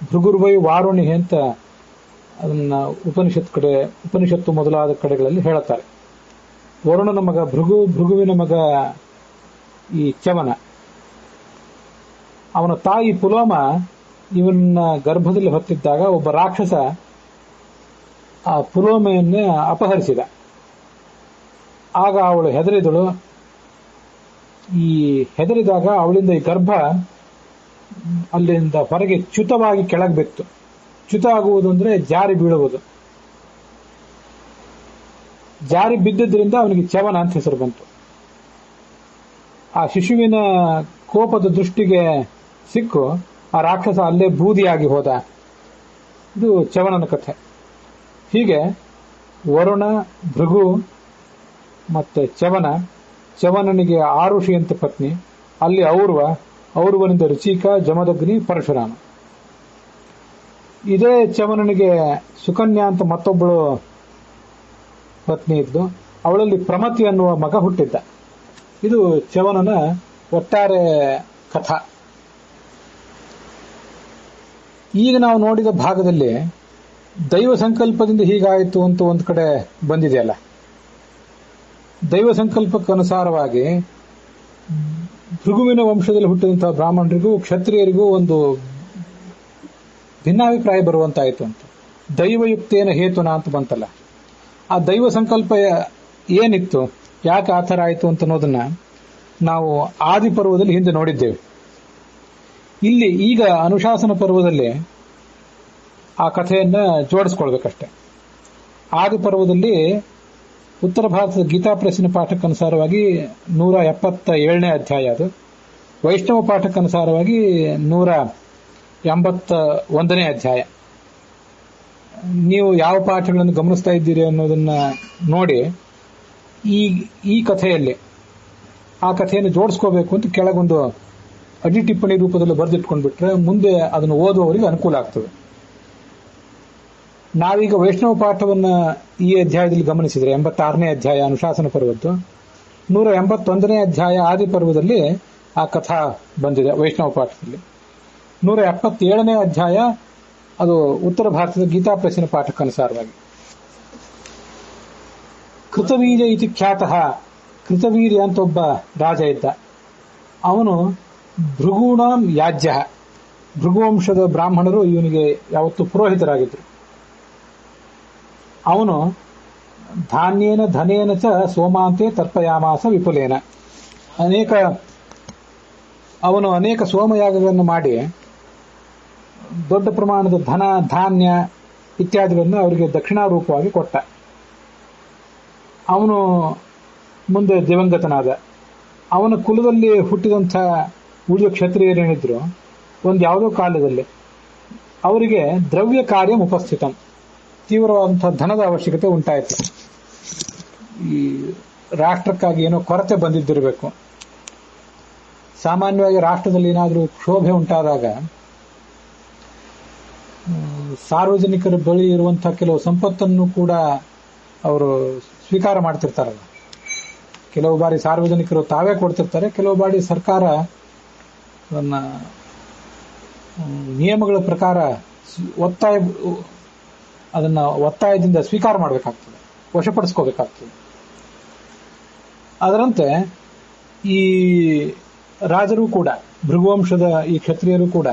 ಭೃಗುರ್ವೈ ವಾರುಣಿ ಅಂತ ಅದನ್ನ ಉಪನಿಷತ್ತು ಮೊದಲಾದ ಕಡೆಗಳಲ್ಲಿ ಹೇಳುತ್ತಾರೆ. ವರುಣನ ಮಗ ಭೃಗು, ಭೃಗುವಿನ ಮಗ ಈ ಚ್ಯವನ. ಅವನ ತಾಯಿ ಪುಲೋಮ ಇವನ್ನ ಗರ್ಭದಲ್ಲಿ ಹೊತ್ತಿದ್ದಾಗ ಒಬ್ಬ ರಾಕ್ಷಸ ಆ ಪುಲೋಮೆಯನ್ನೇ ಅಪಹರಿಸಿದ. ಆಗ ಅವಳು ಹೆದರಿದಳು. ಈ ಹೆದರಿದಾಗ ಅವಳಿಂದ ಈ ಗರ್ಭ ಅಲ್ಲಿಂದ ಹೊರಗೆ ಚ್ಯುತವಾಗಿ ಕೆಳಗೆ ಬಿತ್ತು. ಚ್ಯುತ ಆಗುವುದು ಅಂದ್ರೆ ಜಾರಿ ಬೀಳುವುದು. ಜಾರಿ ಬಿದ್ದಿದ್ರಿಂದ ಅವನಿಗೆ ಚ್ಯವನ ಅಂತ ಹೆಸರು ಬಂತು. ಆ ಶಿಶುವಿನ ಕೋಪದ ದೃಷ್ಟಿಗೆ ಸಿಕ್ಕು ಆ ರಾಕ್ಷಸ ಅಲ್ಲೇ ಬೂದಿಯಾಗಿ ಹೋದ. ಇದು ಚ್ಯವನನ ಕಥೆ. ಹೀಗೆ ವರುಣ, ಭೃಗು ಮತ್ತೆ ಚ್ಯವನನಿಗೆ ಆರುಷಿ ಅಂತ ಪತ್ನಿ, ಅಲ್ಲಿ ಔರ್ವನಿಂದ ರುಚಿಕ, ಜಮದಗ್ನಿ, ಪರಶುರಾಮ. ಇದೇ ಚ್ಯವನನಿಗೆ ಸುಕನ್ಯಾ ಅಂತ ಮತ್ತೊಬ್ಬಳು ಪತ್ನಿ ಇದ್ದು, ಅವಳಲ್ಲಿ ಪ್ರಮತಿ ಅನ್ನುವ ಮಗ ಹುಟ್ಟಿದ್ದ. ಇದು ಚ್ಯವನನ ಒಟ್ಟಾರೆ ಕಥಾ. ಈಗ ನಾವು ನೋಡಿದ ಭಾಗದಲ್ಲಿ ದೈವ ಸಂಕಲ್ಪದಿಂದ ಹೀಗಾಯಿತು ಅಂತ ಒಂದು ಕಡೆ ಬಂದಿದೆಯಲ್ಲ. ದೈವ ಸಂಕಲ್ಪಕ್ಕನುಸಾರವಾಗಿ ಭೃಗುವಿನ ವಂಶದಲ್ಲಿ ಹುಟ್ಟಿದಂತಹ ಬ್ರಾಹ್ಮಣರಿಗೂ ಕ್ಷತ್ರಿಯರಿಗೂ ಒಂದು ಭಿನ್ನಾಭಿಪ್ರಾಯ ಬರುವಂತಾಯಿತು ಅಂತ. ದೈವಯುಕ್ತೇನ ಹೇತುನಾ ಅಂತ ಬಂತಲ್ಲ. ಆ ದೈವ ಸಂಕಲ್ಪ ಏನಿತ್ತು, ಯಾಕೆ ಆ ಥರ ಆಯಿತು ಅಂತ ಅನ್ನೋದನ್ನ ನಾವು ಆದಿ ಪರ್ವದಲ್ಲಿ ಹಿಂದೆ ನೋಡಿದ್ದೇವೆ. ಇಲ್ಲಿ ಈಗ ಅನುಶಾಸನ ಪರ್ವದಲ್ಲಿ ಆ ಕಥೆಯನ್ನ ಜೋಡಿಸ್ಕೊಳ್ಬೇಕಷ್ಟೆ. ಆದಿಪರ್ವದಲ್ಲಿ ಉತ್ತರ ಭಾರತದ ಗೀತಾ ಪ್ರೆಸ್ಸಿನ ಪಾಠಕ್ಕನುಸಾರವಾಗಿ 177ನೇ ಅಧ್ಯಾಯ ಅದು. ವೈಷ್ಣವ ಪಾಠಕ್ಕನುಸಾರವಾಗಿ 181ನೇ ಅಧ್ಯಾಯ. ನೀವು ಯಾವ ಪಾಠಗಳನ್ನು ಗಮನಿಸ್ತಾ ಇದ್ದೀರಿ ಅನ್ನೋದನ್ನ ನೋಡಿ ಈ ಕಥೆಯಲ್ಲಿ ಆ ಕಥೆಯನ್ನು ಜೋಡಿಸ್ಕೋಬೇಕು ಅಂತ ಕೆಳಗೊಂದು ಅಡಿ ಟಿಪ್ಪಣಿ ರೂಪದಲ್ಲಿ ಬರೆದಿಟ್ಕೊಂಡ್ಬಿಟ್ರೆ ಮುಂದೆ ಅದನ್ನು ಓದುವವರಿಗೆ ಅನುಕೂಲ ಆಗ್ತದೆ. ನಾವೀಗ ವೈಷ್ಣವ ಪಾಠವನ್ನ ಈ ಅಧ್ಯಾಯದಲ್ಲಿ ಗಮನಿಸಿದ್ರೆ 86ನೇ ಅಧ್ಯಾಯ ಅನುಶಾಸನ ಪರ್ವದ್ದು, 181ನೇ ಅಧ್ಯಾಯ ಆದಿಪರ್ವದಲ್ಲಿ ಆ ಕಥಾ ಬಂದಿದೆ ವೈಷ್ಣವ ಪಾಠದಲ್ಲಿ. 177ನೇ ಅಧ್ಯಾಯ ಅದು ಉತ್ತರ ಭಾರತದ ಗೀತಾ ಪ್ರೆಸ್ಸಿನ ಪಾಠಕ್ಕನುಸಾರವಾಗಿ. ಕೃತವೀರ್ಯ ಇತಿ ಖ್ಯಾತಃ, ಕೃತವೀರ್ಯ ಅಂತ ಒಬ್ಬ ರಾಜ ಇದ್ದ. ಅವನು ಭೃಗೂಣಾಂ ಯಾಜ್ಯ, ಭೃಗುವಂಶದ ಬ್ರಾಹ್ಮಣರು ಇವನಿಗೆ ಯಾವತ್ತು ಪುರೋಹಿತರಾಗಿದ್ರು. ಅವನು ಧಾನ್ಯೇನ ಧನೇನ ಚ ಸೋಮಾಂತೆ ತರ್ಪಯಾಮಾಸ ವಿಪುಲೇನ, ಅವನು ಅನೇಕ ಸೋಮಯಾಗಗಳನ್ನು ಮಾಡಿ ದೊಡ್ಡ ಪ್ರಮಾಣದ ಧನ ಧಾನ್ಯ ಇತ್ಯಾದಿಗಳನ್ನು ಅವರಿಗೆ ದಕ್ಷಿಣಾರೂಪವಾಗಿ ಕೊಟ್ಟ. ಅವನು ಮುಂದೆ ದಿವಂಗತನಾದ. ಅವನ ಕುಲದಲ್ಲಿ ಹುಟ್ಟಿದಂಥ ಉಳಿದ ಕ್ಷತ್ರಿಯರೇನಿದ್ರು ಒಂದು ಯಾವುದೋ ಕಾಲದಲ್ಲಿ ಅವರಿಗೆ ದ್ರವ್ಯ ಕಾರ್ಯ ಉಪಸ್ಥಿತಂ, ತೀವ್ರವಾದಂತಹ ಧನದ ಅವಶ್ಯಕತೆ ಉಂಟಾಯಿತು. ಈ ರಾಷ್ಟ್ರಕ್ಕಾಗಿ ಏನೋ ಕೊರತೆ ಬಂದಿದ್ದಿರಬೇಕು. ಸಾಮಾನ್ಯವಾಗಿ ರಾಷ್ಟ್ರದಲ್ಲಿ ಏನಾದರೂ ಕ್ಷೋಭೆ ಉಂಟಾದಾಗ ಸಾರ್ವಜನಿಕರ ಬಳಿ ಇರುವಂತಹ ಕೆಲವು ಸಂಪತ್ತನ್ನು ಕೂಡ ಅವರು ಸ್ವೀಕಾರ ಮಾಡ್ತಿರ್ತಾರಲ್ಲ. ಕೆಲವು ಬಾರಿ ಸಾರ್ವಜನಿಕರು ತಾವೇ ಕೊಡ್ತಿರ್ತಾರೆ, ಕೆಲವು ಬಾರಿ ಸರ್ಕಾರ ತನ್ನ ನಿಯಮಗಳ ಪ್ರಕಾರ ಒತ್ತಾಯದಿಂದ ಸ್ವೀಕಾರ ಮಾಡಬೇಕಾಗ್ತದೆ, ವಶಪಡಿಸ್ಕೋಬೇಕಾಗ್ತದೆ. ಅದರಂತೆ ಈ ರಾಜರು ಕೂಡ, ಭೃಗುವಂಶದ ಈ ಕ್ಷತ್ರಿಯರು ಕೂಡ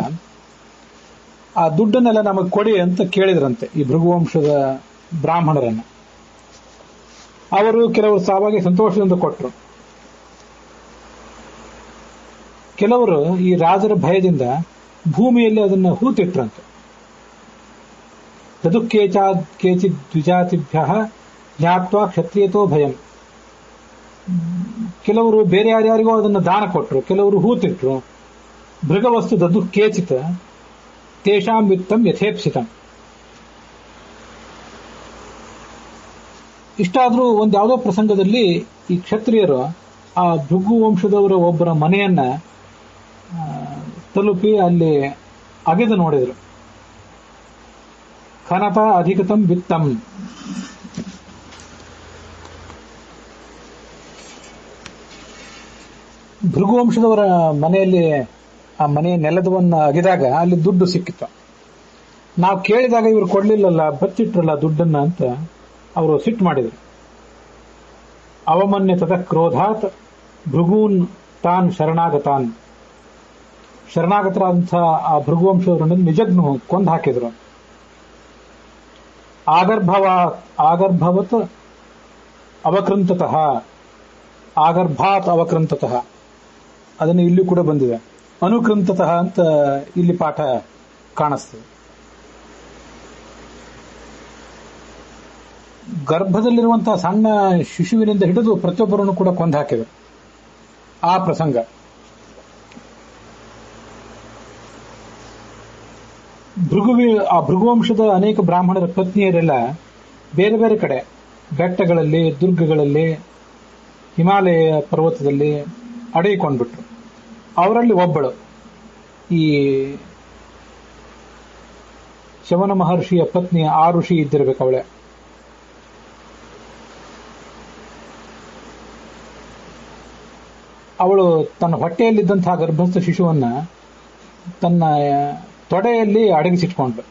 ಆ ದುಡ್ಡನ್ನೆಲ್ಲ ನಮಗೆ ಕೊಡಿ ಅಂತ ಕೇಳಿದ್ರಂತೆ ಈ ಭೃಗುವಂಶದ ಬ್ರಾಹ್ಮಣರನ್ನ. ಅವರು ಕೆಲವರು ಸಾವಾಗಿ ಸಂತೋಷದಿಂದ ಕೊಟ್ಟರು. ಕೆಲವರು ಈ ರಾಜರ ಭಯದಿಂದ ಭೂಮಿಯಲ್ಲಿ ಅದನ್ನು ಹೂತಿಟ್ರಂತೆ. ತದು ಕೇಚಿದ್ ದ್ವಿಜಾತಿಭ್ಯ ಜ್ಞಾತ್ವಾ ಕ್ಷತ್ರಿಯತೋ ಭಯಂ. ಕೆಲವರು ಬೇರೆ ಯಾರ್ಯಾರಿಗೋ ಅದನ್ನು ದಾನ ಕೊಟ್ಟರು, ಕೆಲವರು ಹೂತಿಟ್ರು. ಭೃಗವಸ್ತು ದದು ಕೇಚಿತ್ ತೇಷಾಂ ವಿತ್ತಂ ಯಥೇಪ್ಸಿತಂ. ಇಷ್ಟಾದ್ರೂ ಒಂದು ಯಾವುದೋ ಪ್ರಸಂಗದಲ್ಲಿ ಈ ಕ್ಷತ್ರಿಯರು ಆ ಭೃಗು ವಂಶದವರ ಒಬ್ಬರ ಮನೆಯನ್ನ ತಲುಪಿ ಅಲ್ಲಿ ಅಗೆದು ನೋಡಿದ್ರು. ಖನತ ಅಧಿಕತಂ ವಿತ್ತಂ. ಭೃಗುವಂಶದವರ ಮನೆಯಲ್ಲಿ ಆ ಮನೆಯ ನೆಲದವನ್ನ ಅಗೆದಾಗ ಅಲ್ಲಿ ದುಡ್ಡು ಸಿಕ್ಕಿತ್ತು. ನಾವು ಕೇಳಿದಾಗ ಇವರು ಕೊಡ್ಲಿಲ್ಲಲ್ಲ, ಬಚ್ಚಿಟ್ರಲ್ಲ ದುಡ್ಡನ್ನ ಅಂತ ಅವರು ಸಿಟ್ಟು ಮಾಡಿದರು. ಅವಮನ್ಯ ತತ ಕ್ರೋಧಾತ್ ಭೃಗೂನ್ ತಾನ್ ಶರಣಾಗತರಾದಂತಹ ಆ ಭೃಗುವಂಶವರನ್ನು ನಿಜಗ್ನು ಕೊಂದು ಹಾಕಿದ್ರು. ಆಗರ್ಭವತ್ ಅವಕೃಂತತಃ ಅದನ್ನು ಇಲ್ಲಿ ಕೂಡ ಬಂದಿದೆ. ಅನುಕೃಂತತಃ ಅಂತ ಇಲ್ಲಿ ಪಾಠ ಕಾಣಿಸ್ತದೆ. ಗರ್ಭದಲ್ಲಿರುವಂತಹ ಸಣ್ಣ ಶಿಶುವಿನಿಂದ ಹಿಡಿದು ಪ್ರತಿಯೊಬ್ಬರನ್ನು ಕೂಡ ಕೊಂದು ಹಾಕಿದರು. ಆ ಪ್ರಸಂಗ ಆ ಭೃಗುವಂಶದ ಅನೇಕ ಬ್ರಾಹ್ಮಣರ ಪತ್ನಿಯರೆಲ್ಲ ಬೇರೆ ಬೇರೆ ಕಡೆ ಬೆಟ್ಟಗಳಲ್ಲಿ, ದುರ್ಗಗಳಲ್ಲಿ, ಹಿಮಾಲಯ ಪರ್ವತದಲ್ಲಿ ಅಡಗಿಕೊಂಡ್ಬಿಟ್ರು. ಅವರಲ್ಲಿ ಒಬ್ಬಳು ಈ ಶವನ ಮಹರ್ಷಿಯ ಪತ್ನಿ ಆರುಷಿ ಇದ್ದಿರಬೇಕು. ಅವಳೆ ಅವಳು ತನ್ನ ಹೊಟ್ಟೆಯಲ್ಲಿದ್ದಂತಹ ಗರ್ಭಸ್ಥ ಶಿಶುವನ್ನ ತನ್ನ ತೊಡೆಯಲ್ಲಿ ಅಡಗಿಸಿಟ್ಕೊಂಡ್ಳು.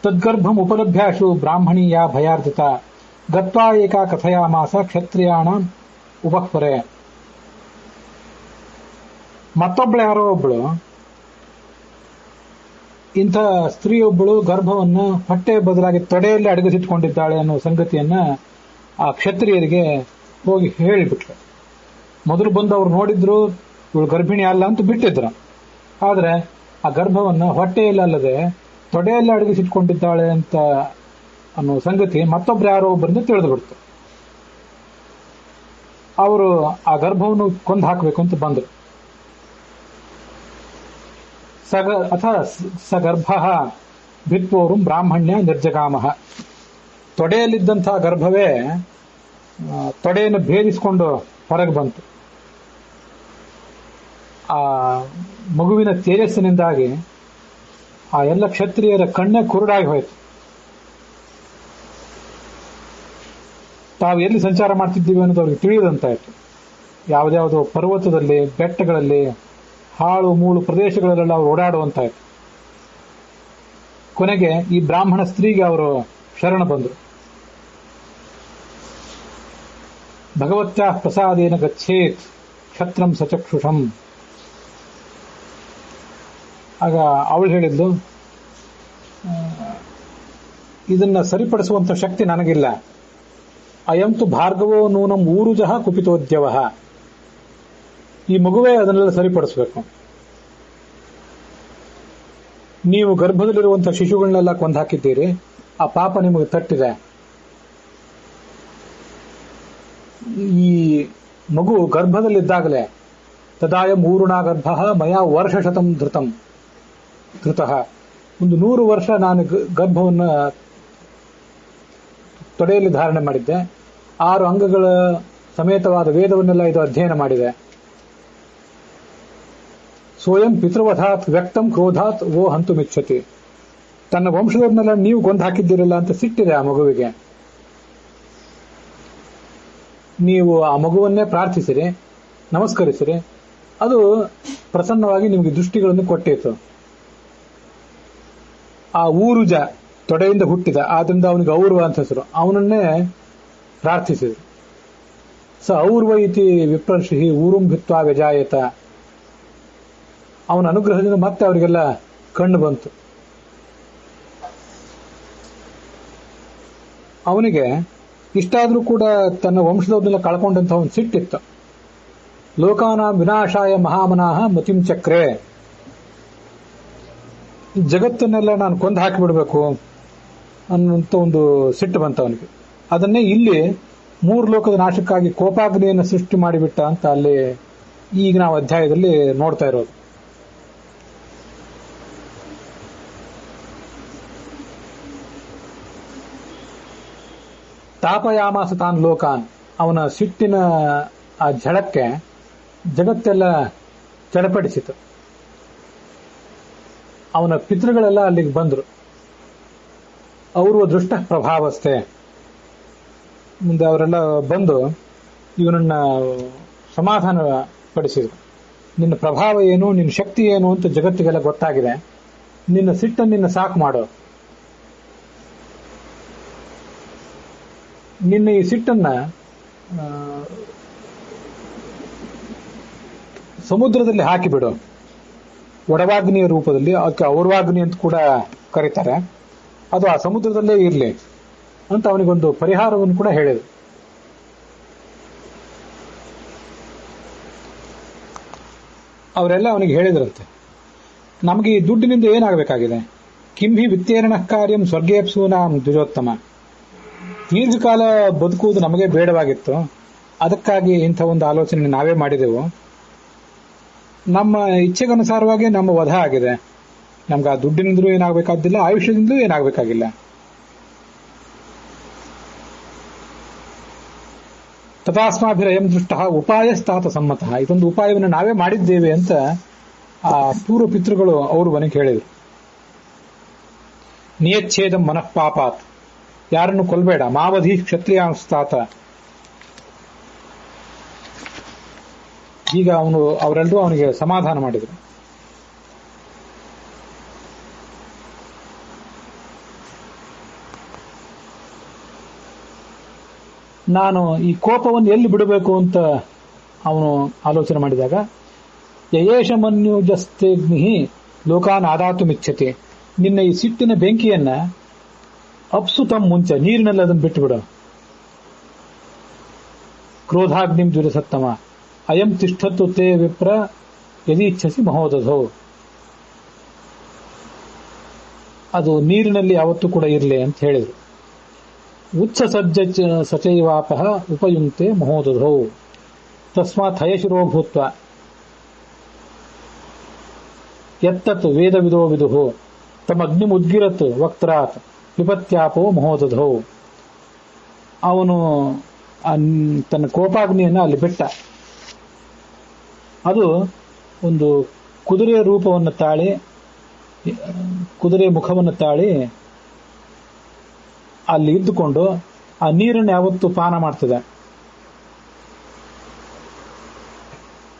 ತದ್ಗರ್ಭಂ ಉಪಲಭ್ಯಾಶು ಬ್ರಾಹ್ಮಣೀಯ ಭಯಾರ್ಜಿತ ಗತ್ವಾ ಏಕಾ ಕಥಯಾಮಾಸ ಕ್ಷತ್ರಿಯಾಣ ಉಪಹ್ವರೆ. ಮತ್ತೊಬ್ಬಳು ಯಾರೋ ಒಬ್ಬಳು ಇಂಥ ಸ್ತ್ರೀಯೊಬ್ಬಳು ಗರ್ಭವನ್ನು ಹೊಟ್ಟೆ ಬದಲಾಗಿ ತೊಡೆಯಲ್ಲಿ ಅಡಗಿಸಿಟ್ಕೊಂಡಿದ್ದಾಳೆ ಅನ್ನೋ ಸಂಗತಿಯನ್ನ ಆ ಕ್ಷತ್ರಿಯರಿಗೆ ಹೋಗಿ ಹೇಳಿಬಿಟ್ರು. ಮೊದಲು ಬಂದು ಅವ್ರು ನೋಡಿದ್ರು, ಇವಳು ಗರ್ಭಿಣಿ ಅಲ್ಲ ಅಂತ ಬಿಟ್ಟಿದ್ರು. ಆದ್ರೆ ಆ ಗರ್ಭವನ್ನು ಹೊಟ್ಟೆಯಲ್ಲಿ ಅಲ್ಲದೆ ತೊಡೆಯಲ್ಲಿ ಅಡಗಿಸಿಟ್ಕೊಂಡಿದ್ದಾಳೆ ಅಂತ ಅನ್ನೋ ಸಂಗತಿ ಮತ್ತೊಬ್ರು ಯಾರೋ ಒಬ್ಬರಿಂದ ತಿಳಿದು ಬಿಡ್ತು. ಅವರು ಆ ಗರ್ಭವನ್ನು ಕೊಂದು ಹಾಕಬೇಕು ಅಂತ ಬಂದರು. ಸಗರ್ಭ ಭಿತ್ವೋರು ಬ್ರಾಹ್ಮಣ್ಯ ನಿರ್ಜಗಾಮಹ. ತೊಡೆಯಲ್ಲಿದ್ದಂತಹ ಗರ್ಭವೇ ತೊಡೆಯನ್ನು ಭೇದಿಸಿಕೊಂಡು ಹೊರಗೆ ಬಂತು. ಆ ಮಗುವಿನ ತೇಜಸ್ಸಿನಿಂದಾಗಿ ಆ ಎಲ್ಲ ಕ್ಷತ್ರಿಯರ ಕಣ್ಣೇ ಕುರುಡಾಗಿ ಹೋಯಿತು. ತಾವು ಎಲ್ಲಿ ಸಂಚಾರ ಮಾಡ್ತಿದ್ದೀವಿ ಅನ್ನೋದು ಅವ್ರಿಗೆ ತಿಳಿಯದಂತಾಯಿತು. ಯಾವುದ್ಯಾವುದೋ ಪರ್ವತದಲ್ಲಿ, ಬೆಟ್ಟಗಳಲ್ಲಿ, ಹಾಳು ಮೂಳು ಪ್ರದೇಶಗಳಲ್ಲೆಲ್ಲ ಅವರು ಓಡಾಡುವಂತಾಯಿತು. ಕೊನೆಗೆ ಈ ಬ್ರಾಹ್ಮಣ ಸ್ತ್ರೀಗೆ ಅವರು ಶರಣ ಬಂದರು. ಭಗವತ್ಯಾ ಪ್ರಸಾದೇನ ಗಚ್ಚೇತ್ ಕ್ಷತ್ರಂ ಸಚಕ್ಷುಷಂ. ಆಗ ಅವಳು ಹೇಳಿದ್ಲು, ಇದನ್ನ ಸರಿಪಡಿಸುವಂತ ಶಕ್ತಿ ನನಗಿಲ್ಲ. ಅಯಂತು ಭಾರ್ಗವೋ ನೂನಂ ಊರುಜಃ ಕುಪಿತೋದ್ಯವ. ಈ ಮಗುವೇ ಅದನ್ನೆಲ್ಲ ಸರಿಪಡಿಸಬೇಕು. ನೀವು ಗರ್ಭದಲ್ಲಿರುವಂತಹ ಶಿಶುಗಳನ್ನೆಲ್ಲ ಕೊಂದು ಹಾಕಿದ್ದೀರಿ, ಆ ಪಾಪ ನಿಮಗೆ ತಟ್ಟಿದೆ. ಈ ಮಗು ಗರ್ಭದಲ್ಲಿದ್ದಾಗಲೇ ತದಾಯ ಮೂರುಣಾ ಗರ್ಭ ಮಯಾ ವರ್ಷಶತಂ ಧೃತಃ. ಒಂದು 100 ವರ್ಷ ನಾನು ಗರ್ಭವನ್ನು ತೊಡೆಯಲ್ಲಿ ಧಾರಣೆ ಮಾಡಿದ್ದೆ. 6 ಅಂಗಗಳ ಸಮೇತವಾದ ವೇದವನ್ನೆಲ್ಲ ಇದು ಅಧ್ಯಯನ ಮಾಡಿದೆ. ಸ್ವಯಂ ಪಿತೃವಧಾತ್ ವ್ಯಕ್ತಂ ಕ್ರೋಧಾತ್ ಓ ಹಂತುಮಿಚ್ಛತಿ. ತನ್ನ ವಂಶದವರನ್ನೆಲ್ಲ ನೀವು ಗೊಂದು ಹಾಕಿದ್ದೀರಲ್ಲ ಅಂತ ಸಿಟ್ಟಿದೆ ಆ ಮಗುವಿಗೆ. ನೀವು ಆ ಮಗುವನ್ನೇ ಪ್ರಾರ್ಥಿಸಿರಿ, ನಮಸ್ಕರಿಸಿರಿ, ಅದು ಪ್ರಸನ್ನವಾಗಿ ನಿಮಗೆ ದೃಷ್ಟಿಗಳನ್ನು ಕೊಟ್ಟಿತು. ಆ ಊರುಜ ತೊಡೆಯಿಂದ ಹುಟ್ಟಿದ, ಆದ್ರಿಂದ ಅವನಿಗೆ ಔರ್ವ ಅಂತ ಹೆಸರು. ಅವನನ್ನೇ ಪ್ರಾರ್ಥಿಸಿದರು. ಸ ಔರ್ವ ಇತಿ ವಿಪ್ರರ್ಷಿ ಊರುಂ ಭಿತ್ವಾ ವ್ಯಜಾಯತ. ಅವನ ಅನುಗ್ರಹದಿಂದ ಮತ್ತೆ ಅವರಿಗೆಲ್ಲ ಕಣ್ಣು ಬಂತು. ಅವನಿಗೆ ಇಷ್ಟಾದ್ರೂ ಕೂಡ ತನ್ನ ವಂಶದವ್ರನ್ನೆಲ್ಲ ಕಳ್ಕೊಂಡಂತ ಒಂದು ಸಿಟ್ಟಿತ್ತು. ಲೋಕಾನಾಂ ವಿನಾಶಾಯ ಮಹಾಮನಾಹ ಮತಿಂ ಚಕ್ರೆ. ಜಗತ್ತನ್ನೆಲ್ಲ ನಾನು ಕೊಂದು ಹಾಕಿಬಿಡ್ಬೇಕು ಅನ್ನುವಂತ ಒಂದು ಸಿಟ್ಟು ಬಂತ ಅವನಿಗೆ. ಅದನ್ನೇ ಇಲ್ಲಿ 3 ಲೋಕದ ನಾಶಕ್ಕಾಗಿ ಕೋಪಾಗ್ನಿಯನ್ನು ಸೃಷ್ಟಿ ಮಾಡಿಬಿಟ್ಟ ಅಂತ ಅಲ್ಲಿ ಈಗ ನಾವು ಅಧ್ಯಾಯದಲ್ಲಿ ನೋಡ್ತಾ ಇರೋದು. ತಾಪಯಾಮಾಸ ತಾನ್ ಲೋಕಾನ್. ಅವನ ಸಿಟ್ಟಿನ ಆ ಝಳಕ್ಕೆ ಜಗತ್ತೆಲ್ಲ ಚಡಪಡಿಸಿತು. ಅವನ ಪಿತೃಗಳೆಲ್ಲ ಅಲ್ಲಿಗೆ ಬಂದರು. ಅವರು ದೃಷ್ಟ ಪ್ರಭಾವಸ್ಥೆ. ಮುಂದೆ ಅವರೆಲ್ಲ ಬಂದು ಇವನನ್ನ ಸಮಾಧಾನ ಪಡಿಸಿದರು. ನಿನ್ನ ಪ್ರಭಾವ ಏನು, ನಿನ್ನ ಶಕ್ತಿ ಏನು ಅಂತ ಜಗತ್ತಿಗೆಲ್ಲ ಗೊತ್ತಾಗಿದೆ. ನಿನ್ನ ಸಿಟ್ಟನ್ನು ನಿನ್ನ ಸಾಕು ಮಾಡು. ನಿನ್ನ ಈ ಸಿಟ್ಟನ್ನ ಸಮುದ್ರದಲ್ಲಿ ಹಾಕಿಬಿಡು, ಒಡವಾಗ್ನಿಯ ರೂಪದಲ್ಲಿ. ಅದಕ್ಕೆ ಔರ್ವಾಗ್ನಿ ಅಂತ ಕೂಡ ಕರೀತಾರೆ. ಅದು ಆ ಸಮುದ್ರದಲ್ಲೇ ಇರಲಿ ಅಂತ ಅವನಿಗೊಂದು ಪರಿಹಾರವನ್ನು ಕೂಡ ಹೇಳಿದರು. ಅವರೆಲ್ಲ ಅವನಿಗೆ ಹೇಳಿದ್ರಂತೆ, ನಮಗೆ ಈ ದುಡ್ಡಿನಿಂದ ಏನಾಗಬೇಕಾಗಿದೆ? ಕಿಂಹಿ ವಿತ್ತೇರಣ ಕಾರ್ಯಂ ಸ್ವರ್ಗೇಪ್ಸೂನಾಂ ದ್ವಿಜೋತ್ತಮ. ದೀರ್ಘಕಾಲ ಬದುಕುವುದು ನಮಗೆ ಬೇಡವಾಗಿತ್ತು, ಅದಕ್ಕಾಗಿ ಇಂಥ ಒಂದು ಆಲೋಚನೆ ನಾವೇ ಮಾಡಿದೆವು. ನಮ್ಮ ಇಚ್ಛೆಗನುಸಾರವಾಗಿ ನಮ್ಮ ವಧ ಆಗಿದೆ. ನಮ್ಗೆ ಆ ದುಡ್ಡಿನಿಂದಲೂ ಏನಾಗಬೇಕಾದಿಲ್ಲ, ಆಯುಷ್ಯದಿಂದಲೂ ಏನಾಗಬೇಕಾಗಿಲ್ಲ. ತಥಾಸ್ಮಾಭಿರಯಂ ದೃಷ್ಟ ಉಪಾಯಸ್ತಾತ ಸಮ್ಮತ. ಇದೊಂದು ಉಪಾಯವನ್ನು ನಾವೇ ಮಾಡಿದ್ದೇವೆ ಅಂತ ಆ ಪೂರ್ವ ಪಿತೃಗಳು ಅವರು ಮನೆಗೆ ಹೇಳಿದರು. ನಿಯಚ್ಛೇದ ಮನಃಪಾಪಾತ್. ಯಾರನ್ನು ಕೊಲ್ಬೇಡ. ಮಾವಧಿ ಕ್ಷತ್ರಿಯಾಂಸ್ತಾತ. ಈಗ ಅವರೆಲ್ಲರೂ ಅವನಿಗೆ ಸಮಾಧಾನ ಮಾಡಿದರು. ನಾನು ಈ ಕೋಪವನ್ನು ಎಲ್ಲಿ ಬಿಡಬೇಕು ಅಂತ ಅವನು ಆಲೋಚನೆ ಮಾಡಿದಾಗ, ಯಯೇಷ ಮನ್ಯುಜಸ್ತೇಗ್ನಿ ಲೋಕಾನ್ ಆದಾತುಮಿಚ್ಛತಿ. ನಿನ್ನ ಈ ಸಿಟ್ಟಿನ ಬೆಂಕಿಯನ್ನ ಅಪ್ಸುತಂ ಮುಂಚೆ ನೀರಿನಲ್ಲಿ ಅದನ್ನು ಬಿಟ್ಟುಬಿಡು. ಕ್ರೋಧಾಗ್ನಿಂ ದ್ವಿಜಸತ್ತಮ ಅಯಂ ತಿಷ್ಠತ್ತು ತೇ ವಿಪ್ರ ಯದೀಚ್ಛಸಿ ಮಹೋದಧೋ. ಅದು ನೀರಿನಲ್ಲಿ ಯಾವತ್ತೂ ಕೂಡ ಇರಲಿ ಅಂತ ಹೇಳಿದರು. ಉತ್ಸ ಸಚೈವಾಪಃ ಉಪಯುಂಕ್ತೆ ಮಹೋದಧೌ ತಸ್ಮಾತ್ ಹಯಶಿರೋ ಭೂತ್ವ ಯತ್ತತ್ ವೇದವಿದೋ ವಿದುಹು ತಮಗ್ನಿಮುದ್ಗಿರತ್ ವಕ್ತ್ರಾತ್ ವಿಪತ್ಯಾಪೋ ಮಹೋದಧೌ. ಅವನು ತನ್ನ ಕೋಪಾಗ್ನಿಯನ್ನು ಅಲ್ಲಿ ಬಿಟ್ಟ. ಅದು ಒಂದು ಕುದುರೆಯ ರೂಪವನ್ನು ತಾಳಿ, ಕುದುರೆಯ ಮುಖವನ್ನು ತಾಳಿ ಅಲ್ಲಿ ಇದ್ದುಕೊಂಡು ಆ ನೀರನ್ನು ಯಾವತ್ತು ಪಾನ ಮಾಡ್ತದೆ.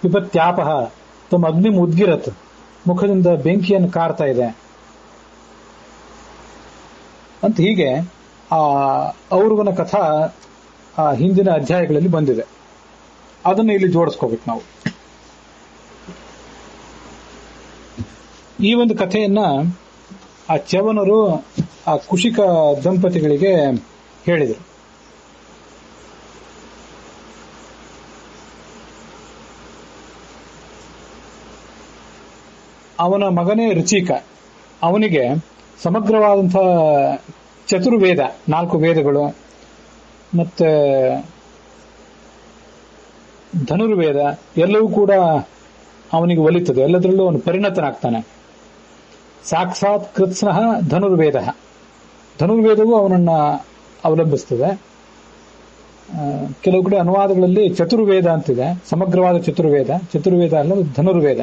ವಿಪತ್ಯಾಪಹ ತಮ್ಮ ಅಗ್ನಿ ಮುದ್ಗಿರತ್, ಮುಖದಿಂದ ಬೆಂಕಿಯನ್ನು ಕಾರ್ತಾ ಇದೆ ಅಂತ. ಹೀಗೆ ಆ ಔರವನ ಕಥಾ ಆ ಹಿಂದಿನ ಅಧ್ಯಾಯಗಳಲ್ಲಿ ಬಂದಿದೆ. ಅದನ್ನು ಇಲ್ಲಿ ಜೋಡಿಸ್ಕೋಬೇಕು ನಾವು. ಈ ಒಂದು ಕಥೆಯನ್ನ ಆ ಚ್ಯವನರು ಆ ಕುಶಿಕ ದಂಪತಿಗಳಿಗೆ ಹೇಳಿದರು. ಅವನ ಮಗನೇ ರುಚಿಕ, ಅವನಿಗೆ ಸಮಗ್ರವಾದಂಥ ಚತುರ್ವೇದ, 4 ವೇದಗಳು ಮತ್ತೆ ಧನುರ್ವೇದ ಎಲ್ಲವೂ ಕೂಡ ಅವನಿಗೆ ಒಲಿತದೆ. ಎಲ್ಲದರಲ್ಲೂ ಅವನು ಪರಿಣತನಾಗ್ತಾನೆ. ಸಾಕ್ಷಾತ್ ಕೃತ್ಸ್ನಃ ಧನುರ್ವೇದ, ಧನುರ್ವೇದವು ಅವನನ್ನು ಅವಲಂಬಿಸ್ತದೆ. ಕೆಲವು ಕಡೆ ಅನುವಾದಗಳಲ್ಲಿ ಚತುರ್ವೇದ ಅಂತಿದೆ, ಸಮಗ್ರವಾದ ಚತುರ್ವೇದ. ಚತುರ್ವೇದ ಅಲ್ಲ, ಧನುರ್ವೇದ.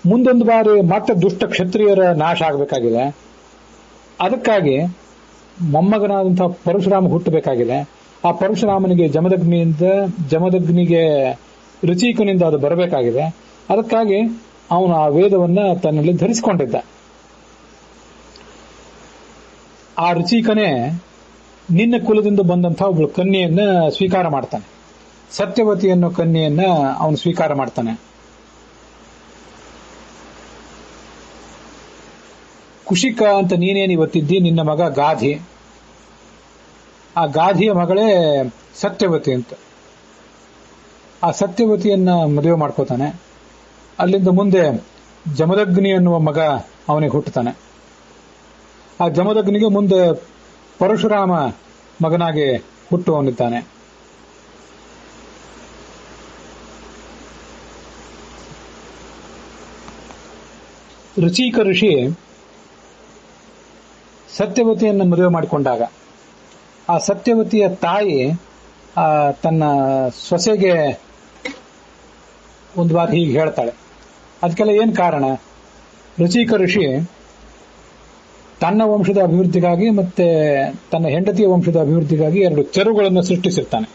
ಮುಂದೊಂದು ಬಾರಿ ಮತ್ತೆ ದುಷ್ಟ ಕ್ಷತ್ರಿಯರ ನಾಶ ಆಗಬೇಕಾಗಿದೆ. ಅದಕ್ಕಾಗಿ ಮೊಮ್ಮಗನಾದಂತಹ ಪರಶುರಾಮ ಹುಟ್ಟಬೇಕಾಗಿದೆ. ಆ ಪರಶುರಾಮನಿಗೆ ಜಮದಗ್ನಿಗೆ ರುಚಿಕನಿಂದ ಅದು ಬರಬೇಕಾಗಿದೆ. ಅದಕ್ಕಾಗಿ ಅವನು ಆ ವೇದವನ್ನ ತನ್ನಲ್ಲಿ ಧರಿಸಿಕೊಂಡಿದ್ದ. ಆ ರುಚಿಕನೇ ನಿನ್ನ ಕುಲದಿಂದ ಬಂದಂತಹ ಒಬ್ಬಳು ಕನ್ಯೆಯನ್ನ ಸ್ವೀಕಾರ ಮಾಡ್ತಾನೆ. ಸತ್ಯವತಿ ಅನ್ನೋ ಕನ್ಯೆಯನ್ನ ಅವನು ಸ್ವೀಕಾರ ಮಾಡ್ತಾನೆ. ಕುಶಿಕ ಅಂತ ನೀನೇನು ಇವತ್ತಿದ್ದಿ, ನಿನ್ನ ಮಗ ಗಾಧಿ. ಆ ಗಾಧಿಯ ಮಗಳೇ ಸತ್ಯವತಿ ಅಂತ. ಆ ಸತ್ಯವತಿಯನ್ನ ಮದುವೆ ಮಾಡ್ಕೋತಾನೆ. ಅಲ್ಲಿಂದ ಮುಂದೆ ಜಮದಗ್ನಿ ಎನ್ನುವ ಮಗ ಅವನಿಗೆ ಹುಟ್ಟುತ್ತಾನೆ. ಆ ಜಮದಗ್ನಿಗೆ ಮುಂದೆ ಪರಶುರಾಮ ಮಗನಾಗಿ ಹುಟ್ಟುವವನಿದ್ದಾನೆ. ರುಚಿಕ ಋಷಿ ಸತ್ಯವತಿಯನ್ನು ಮದುವೆ ಮಾಡಿಕೊಂಡಾಗ ಆ ಸತ್ಯವತಿಯ ತಾಯಿ ತನ್ನ ಸೊಸೆಗೆ ಒಂದು ಬಾರಿ ಹೀಗೆ ಹೇಳ್ತಾಳೆ. ಅದಕ್ಕೆಲ್ಲ ಏನು ಕಾರಣ? ರುಚಿಕ ಋಷಿ ತನ್ನ ವಂಶದ ಅಭಿವೃದ್ಧಿಗಾಗಿ ಮತ್ತೆ ತನ್ನ ಹೆಂಡತಿಯ ವಂಶದ ಅಭಿವೃದ್ಧಿಗಾಗಿ 2 ಚೆರುಗಳನ್ನು ಸೃಷ್ಟಿಸಿರ್ತಾನೆ.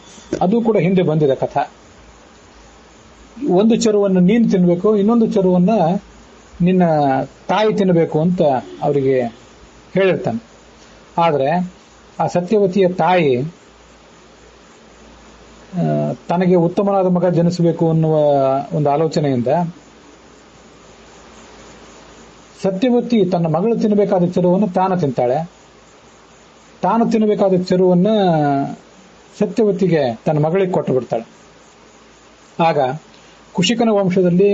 ಅದು ಕೂಡ ಹಿಂದೆ ಬಂದಿದೆ ಕಥಾ. ಒಂದು ಚೆರುವನ್ನು ನೀನು ತಿನ್ನಬೇಕು, ಇನ್ನೊಂದು ಚೆರುವನ್ನ ನಿನ್ನ ತಾಯಿ ತಿನ್ನಬೇಕು ಅಂತ ಅವರಿಗೆ ಹೇಳಿರ್ತಾನೆ. ಆದರೆ ಆ ಸತ್ಯವತಿಯ ತಾಯಿ ತನಗೆ ಉತ್ತಮನಾದ ಮಗ ಜನಿಸಬೇಕು ಅನ್ನುವ ಒಂದು ಆಲೋಚನೆಯಿಂದ ಸತ್ಯವತಿ ತನ್ನ ಮಗಳು ತಿನ್ನಬೇಕಾದ ಚೆರುವನ್ನು ತಾನು ತಿಂತಾಳೆ. ತಾನು ತಿನ್ನಬೇಕಾದ ಚೆರುವನ್ನ ಸತ್ಯವತಿಗೆ ತನ್ನ ಮಗಳಿಗೆ ಕೊಟ್ಟು ಬಿಡ್ತಾಳೆ. ಆಗ ಕುಶಿಕನ ವಂಶದಲ್ಲಿ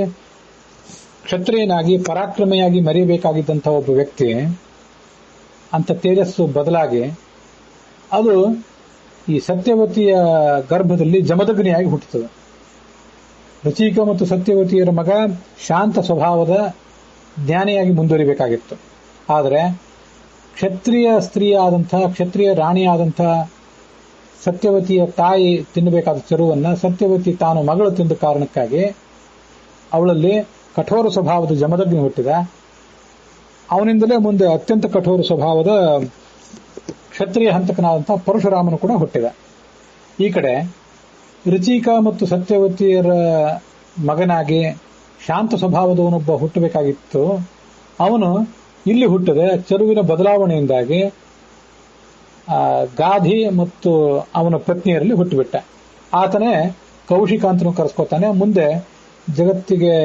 ಕ್ಷತ್ರಿಯನಾಗಿ ಪರಾಕ್ರಮೆಯಾಗಿ ಮರೆಯಬೇಕಾಗಿದ್ದಂಥ ಒಬ್ಬ ವ್ಯಕ್ತಿ ಅಂತ ತೇಜಸ್ಸು ಬದಲಾಗಿ ಅದು ಈ ಸತ್ಯವತಿಯ ಗರ್ಭದಲ್ಲಿ ಜಮದಗ್ನಿಯಾಗಿ ಹುಟ್ಟುತ್ತದೆ. ರುಚಿಕ ಮತ್ತು ಸತ್ಯವತಿಯರ ಮಗ ಶಾಂತ ಸ್ವಭಾವದ ಜ್ಞಾನಿಯಾಗಿ ಮುಂದುವರಿಬೇಕಾಗಿತ್ತು. ಆದರೆ ಕ್ಷತ್ರಿಯ ಸ್ತ್ರೀಯಾದಂತಹ, ಕ್ಷತ್ರಿಯ ರಾಣಿಯಾದಂತಹ ಸತ್ಯವತಿಯ ತಾಯಿ ತಿನ್ನಬೇಕಾದ ಚೆರುವನ್ನ ಸತ್ಯವತಿ ತಾನು ಮಗಳು ತಿಂದ ಕಾರಣಕ್ಕಾಗಿ ಅವಳಲ್ಲಿ ಕಠೋರ ಸ್ವಭಾವದ ಜಮದಗ್ನಿ ಹುಟ್ಟಿದ. ಅವನಿಂದಲೇ ಮುಂದೆ ಅತ್ಯಂತ ಕಠೋರ ಸ್ವಭಾವದ ಕ್ಷತ್ರಿಯ ಹಂತಕನಾದಂತಹ ಪರಶುರಾಮನು ಕೂಡ ಹುಟ್ಟಿದ. ಈ ಕಡೆ ರುಚಿಕ ಮತ್ತು ಸತ್ಯವತಿಯರ ಮಗನಾಗಿ ಶಾಂತ ಸ್ವಭಾವದವನೊಬ್ಬ ಹುಟ್ಟಬೇಕಾಗಿತ್ತು. ಅವನು ಇಲ್ಲಿ ಹುಟ್ಟದೆ ಚೆರುವಿನ ಬದಲಾವಣೆಯಿಂದಾಗಿ ಗಾಧಿ ಮತ್ತು ಅವನ ಪತ್ನಿಯರಲ್ಲಿ ಹುಟ್ಟುಬಿಟ್ಟ. ಆತನೇ ಕೌಶಿಕ ಅಂತನೂ ಕರೆಸ್ಕೊತಾನೆ. ಮುಂದೆ ಜಗತ್ತಿಗೆ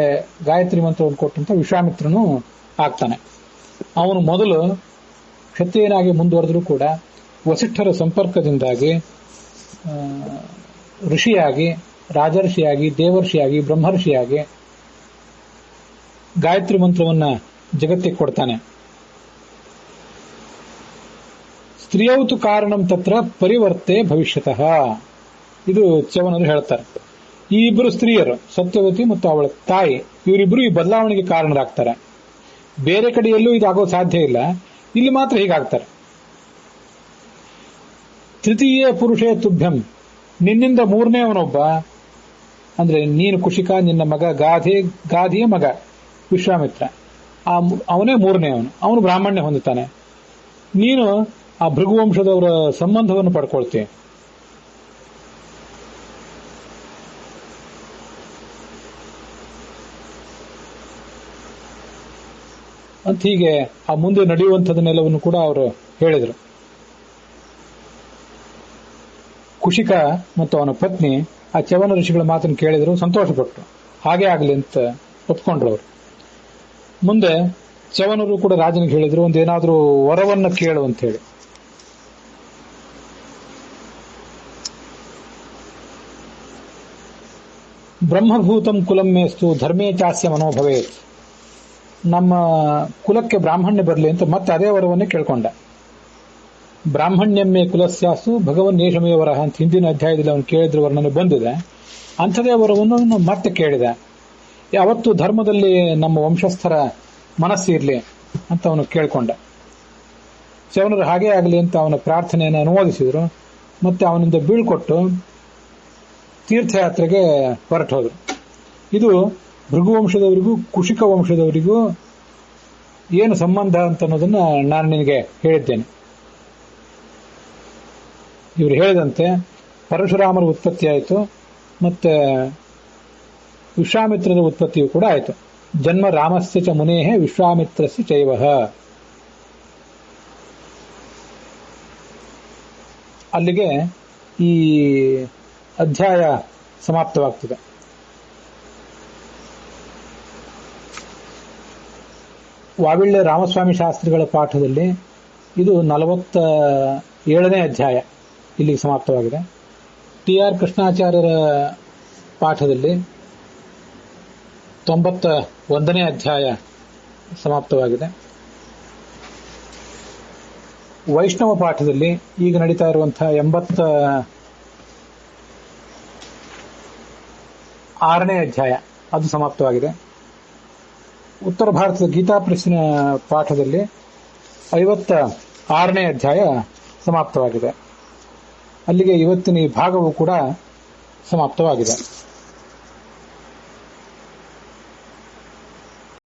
ಗಾಯತ್ರಿ ಮಂತ್ರವನ್ನು ಕೊಟ್ಟಂತ ವಿಶ್ವಾಮಿತ್ರನು ಆಗ್ತಾನೆ. ಅವನು ಮೊದಲು ಕ್ಷತ್ರಿಯನಾಗಿ ಮುಂದುವರೆದರೂ ಕೂಡ ವಸಿಷ್ಠರ ಸಂಪರ್ಕದಿಂದಾಗಿ ಋಷಿಯಾಗಿ, ರಾಜರ್ಷಿಯಾಗಿ, ದೇವರ್ಷಿಯಾಗಿ, ಬ್ರಹ್ಮರ್ಷಿಯಾಗಿ ಗಾಯತ್ರಿ ಮಂತ್ರವನ್ನ ಜಗತ್ತಿಗೆ ಕೊಡ್ತಾನೆ. ಸ್ತ್ರೀಯೌತು ಕಾರಣಂ ತತ್ರ ಪರಿವರ್ತೆ ಭವಿಷ್ಯತಃ, ಇದು ಚ್ಯವನರು ಹೇಳ್ತಾರೆ. ಈ ಇಬ್ಬರು ಸ್ತ್ರೀಯರು, ಸತ್ಯವತಿ ಮತ್ತು ಅವಳ ತಾಯಿ, ಇವರಿಬ್ಬರು ಈ ಬದಲಾವಣೆಗೆ ಕಾರಣರಾಗ್ತಾರೆ. ಬೇರೆ ಕಡೆ ಎಲ್ಲೂ ಇದಾಗೋ ಸಾಧ್ಯ ಇಲ್ಲ, ಇಲ್ಲಿ ಮಾತ್ರ ಹೀಗಾಗ್ತಾರೆ. ತೃತೀಯ ಪುರುಷೇ ತುಭ್ಯಂ, ನಿನ್ನಿಂದ ಮೂರನೇವನೊಬ್ಬ, ಅಂದ್ರೆ ನೀನು ಕುಶಿಕ, ನಿನ್ನ ಮಗ ಗಾಧಿಯ ಮಗ ವಿಶ್ವಾಮಿತ್ರ, ಅವನೇ ಮೂರನೇವನು. ಅವನು ಬ್ರಾಹ್ಮಣ್ಯ ಹೊಂದುತ್ತಾನೆ. ನೀನು ಆ ಭೃಗುವಂಶದವರ ಸಂಬಂಧವನ್ನು ಪಡ್ಕೊಳ್ತೀಯ. ಅಂತ ಹೀಗೆ ಆ ಮುಂದೆ ನಡೆಯುವಂಥದನ್ನೆಲ್ಲವನ್ನು ಕೂಡ ಅವರು ಹೇಳಿದರು. ಕುಶಿಕ ಮತ್ತು ಅವನ ಪತ್ನಿ ಆ ಚ್ಯವನ ಋಷಿಗಳ ಮಾತನ್ನು ಕೇಳಿದರು, ಸಂತೋಷಪಟ್ಟರು. ಹಾಗೆ ಆಗಲಿ ಅಂತ ಒಪ್ಕೊಂಡ್ರು ಅವರು. ಮುಂದೆ ಚ್ಯವನರು ಕೂಡ ರಾಜನಿಗೆ ಹೇಳಿದ್ರು, ಒಂದೇನಾದ್ರೂ ವರವನ್ನ ಕೇಳು ಅಂತ ಹೇಳಿ. ಬ್ರಹ್ಮಭೂತಂ ಕುಲಂ ಮೇಸ್ತು ಧರ್ಮೇ ಚಾಸ್ಯ ಮನೋಭವೇತ್, ನಮ್ಮ ಕುಲಕ್ಕೆ ಬ್ರಾಹ್ಮಣ್ಯ ಬರಲಿ ಅಂತ ಮತ್ತೆ ಅದೇ ವರವನ್ನೇ ಕೇಳ್ಕೊಂಡ. ಬ್ರಾಹ್ಮಣ್ಯಮ್ಮೆ ಕುಲಸ್ಯಾಸು ಭಗವನ್ನೇಷಮೇ ವರಹ ಅಂತ ಹಿಂದಿನ ಅಧ್ಯಾಯದಲ್ಲಿ ಅವನು ಕೇಳಿದ್ರ ವರ್ಣನೆ ಬಂದಿದೆ. ಅಂಥದೇ ವರವನ್ನು ಮತ್ತೆ ಕೇಳಿದ. ಯಾವತ್ತು ಧರ್ಮದಲ್ಲಿ ನಮ್ಮ ವಂಶಸ್ಥರ ಮನಸ್ಸು ಇರಲಿ ಅಂತ ಅವನು ಕೇಳ್ಕೊಂಡ. ಚ್ಯವನರು ಹಾಗೇ ಆಗಲಿ ಅಂತ ಅವನ ಪ್ರಾರ್ಥನೆಯನ್ನು ಅನುಮೋದಿಸಿದ್ರು. ಮತ್ತೆ ಅವನಿಂದ ಬೀಳ್ಕೊಟ್ಟು ತೀರ್ಥಯಾತ್ರೆಗೆ ಹೊರಟು ಹೋದರು. ಇದು ಭೃಗುವಂಶದವರಿಗೂ ಕುಶಿಕ ವಂಶದವರಿಗೂ ಏನು ಸಂಬಂಧ ಅಂತ ಅನ್ನೋದನ್ನ ನಾನು ನಿನಗೆ ಹೇಳಿದ್ದೇನೆ. ಇವರು ಹೇಳಿದಂತೆ ಪರಶುರಾಮರ ಉತ್ಪತ್ತಿ ಆಯಿತು, ಮತ್ತೆ ವಿಶ್ವಾಮಿತ್ರರ ಉತ್ಪತ್ತಿಯೂ ಕೂಡ ಆಯಿತು. ಜನ್ಮ ರಾಮಸ್ಯ ಚ ಮುನೇಹೇ ವಿಶ್ವಾಮಿತ್ರಸ್ಯ ಚೈವಹ. ಅಲ್ಲಿಗೆ ಈ ಅಧ್ಯಾಯ ಸಮಾಪ್ತವಾಗ್ತದೆ. ವಾವಿಳ್ಳೆ ರಾಮಸ್ವಾಮಿ ಶಾಸ್ತ್ರಿಗಳ ಪಾಠದಲ್ಲಿ ಇದು 47ನೇ ಅಧ್ಯಾಯ ಇಲ್ಲಿಗೆ ಸಮಾಪ್ತವಾಗಿದೆ. ಟಿ.ಆರ್. ಕೃಷ್ಣಾಚಾರ್ಯರ ಪಾಠದಲ್ಲಿ 91ನೇ ಅಧ್ಯಾಯ ಸಮಾಪ್ತವಾಗಿದೆ. ವೈಷ್ಣವ ಪಾಠದಲ್ಲಿ ಈಗ ನಡೀತಾ ಇರುವಂತಹ 86ನೇ ಅಧ್ಯಾಯ ಅದು ಸಮಾಪ್ತವಾಗಿದೆ. ಉತ್ತರ ಭಾರತದ ಗೀತಾ ಪ್ರೆಸ್ಸಿನ ಪಾಠದಲ್ಲಿ 56ನೇ ಅಧ್ಯಾಯ ಸಮಾಪ್ತವಾಗಿದೆ. ಅಲ್ಲಿಗೆ ಇವತ್ತಿನ ಈ ಭಾಗವು ಕೂಡ ಸಮಾಪ್ತವಾಗಿದೆ.